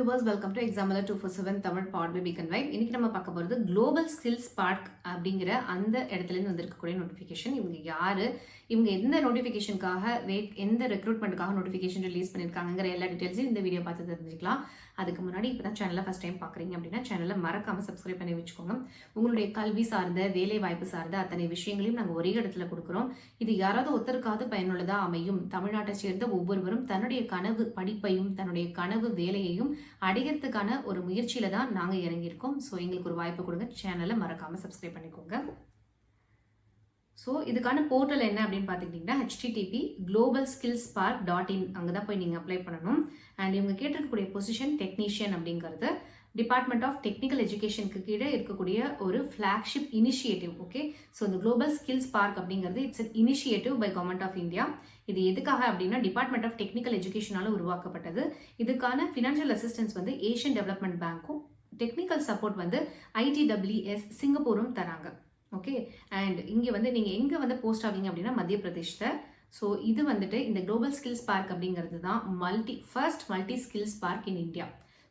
viewers, welcome to Examiner 247 Tamil powered by Beacon Vibe. இன்னைக்கு நம்ம பார்க்க போறது Global Skills Spark அப்படிங்கிற அந்த இடத்துல இருந்து வந்திருக்கக்கூடிய நோட்டிஃபிகேஷன். இவங்க யாரு, இவங்க எந்த நோட்டிஃபிகேஷனுக்காக எந்த ரெக்ரூட்மெண்ட்டுக்காக நோட்டிஃபிகேஷன் ரிலீஸ் பண்ணியிருக்காங்கிற எல்லா டீட்டெயில்ஸையும் இந்த வீடியோ பார்த்து தெரிஞ்சுக்கலாம். அதுக்கு முன்னாடி இப்போ தான் சேனலை ஃபஸ்ட் டைம் பார்க்குறீங்க அப்படின்னா சேனலை மறக்காமல் சப்ஸ்கிரைப் பண்ணி வச்சுக்கோங்க. உங்களுடைய கல்வி சார்ந்த வேலை வாய்ப்பு சார்ந்த அத்தனை விஷயங்களையும் நாங்கள் ஒரே இடத்துல கொடுக்குறோம். இது யாராவது ஒருத்தருக்காவது பயனுள்ளதாக அமையும். தமிழ்நாட்டை சேர்ந்த ஒவ்வொருவரும் தன்னுடைய கனவு படிப்பையும் தன்னுடைய கனவு வேலையையும் அடைகிறதுக்கான ஒரு முயற்சியில தான் நாங்கள் இறங்கியிருக்கோம். ஸோ எங்களுக்கு ஒரு வாய்ப்பு கொடுங்க. சேனலை மறக்காமல் சப்ஸ்கிரைப் பண்ணிக்கோங்க. ஸோ இதுக்கான போர்ட்டல் என்ன அப்படின்னு பார்த்துக்கிட்டிங்கன்னா http globalskillspark.in அங்கே தான் போய் நீங்கள் அப்ளை பண்ணணும். அண்ட் இவங்க கேட்டிருக்கக்கூடிய பொசிஷன் டெக்னீஷியன் அப்படிங்கிறது டிபார்ட்மெண்ட் ஆஃப் டெக்னிக்கல் எஜுகேஷனுக்கு கீழே இருக்கக்கூடிய ஒரு ஃப்ளாக்ஷிப் இனிஷியேட்டிவ். ஓகே, ஸோ இந்த குளோபல் ஸ்கில்ஸ் பார்க் அப்படிங்கிறது it's an initiative by government of India. இது எதுக்காக அப்படின்னா டிபார்ட்மெண்ட் ஆஃப் டெக்னிக்கல் எஜுகேஷனால உருவாக்கப்பட்டது. இதுக்கான ஃபினான்ஷியல் அசிஸ்டன்ஸ் வந்து ஏஷியன் டெவலப்மெண்ட் பேங்க்கும் டெக்னிக்கல் சப்போர்ட் வந்து ITWS சிங்கப்பூரும் தராங்க. ஓகே, அண்ட் இங்கே வந்து நீங்கள் எங்கே வந்து போஸ்ட் ஆவீங்க அப்படின்னா மத்திய பிரதேஷில். ஸோ இது வந்துட்டு இந்த குளோபல் ஸ்கில்ஸ் பார்க் அப்படிங்கிறது தான் first multi skills park in India.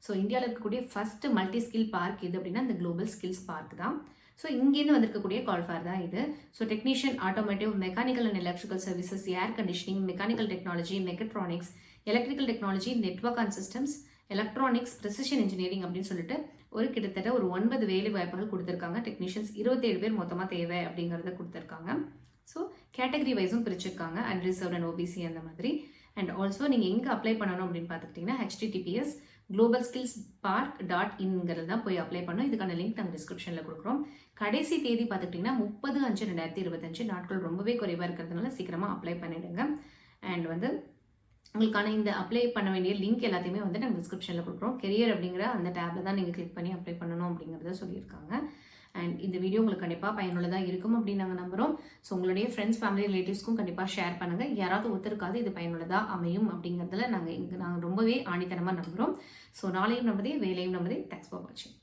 So இந்தியாவில் இருக்கக்கூடிய ஃபர்ஸ்ட் மல்டி ஸ்கில் பார்க் இது அப்படின்னா இந்த குளோபல் ஸ்கில்ஸ் பார்க் தான். ஸோ இங்கேருந்து வந்திருக்கக்கூடிய கால்ஃபேர் தான் இது. So technician, automotive, mechanical and electrical services, air conditioning, mechanical technology, mechatronics, electrical technology, network and systems, electronics, precision engineering அப்படின்னு சொல்லிட்டு கிட்டத்தட்ட ஒரு 9 வேலை வாய்ப்புகள் கொடுத்துருக்காங்க. டெக்னீஷியன்ஸ் 27 பேர் மொத்தமாக தேவை அப்படிங்கிறத கொடுத்துருக்காங்க. ஸோ கேட்டகரி வைஸும் பிரிச்சிருக்காங்க, அன்ரிசர்வ்ட் அண்ட் ஓபிசி அந்த மாதிரி. அண்ட் ஆல்சோ நீங்கள் எங்கே அப்ளை பண்ணணும் அப்படின்னு பார்த்துக்கிட்டிங்கன்னா https globalskillspark.in தான் போய் அப்ளை பண்ணணும். இதுக்கான லிங்க் நாங்கள் டிஸ்கிரிப்ஷனில் கொடுக்குறோம். கடைசி தேதி பார்த்துக்கிட்டிங்கன்னா 30/5/2025. நாட்கள் ரொம்பவே குறைவாக இருக்கிறதுனால சீக்கிரமாக அப்ளை பண்ணிவிடுங்க. அண்ட் வந்து உங்களுக்கான இந்த அப்ளை பண்ண வேண்டிய லிங்க் எல்லாத்தையுமே வந்து நாங்கள் டிஸ்கிரிப்ஷனில் கொடுக்குறோம். கெரியர் அப்படிங்கிற அந்த டேப்ல தான் நீங்கள் கிளிக் பண்ணி அப்ளை பண்ணணும் அப்படிங்கிறத சொல்லியிருக்காங்க. அண்ட் இந்த வீடியோ உங்களுக்கு கண்டிப்பாக பயனுள்ளதாக இருக்கும் அப்படின்னு நாங்கள் நம்புகிறோம். ஸோ உங்களுடைய ஃப்ரெண்ட்ஸ், ஃபேமிலி, ரிலேட்டிவ்ஸ்க்கும் கண்டிப்பாக ஷேர் பண்ணுங்கள். யாராவது ஒருத்தருக்காவது இது பயனுள்ளதாக அமையும் அப்படிங்கிறதுல நாங்கள் ரொம்பவே ஆணித்தனமாக நம்புகிறோம். ஸோ நாளையும் நம்பதே, வேலையும் நம்பதே. தேங்க்ஸ் ஃபார் வாட்சிங்.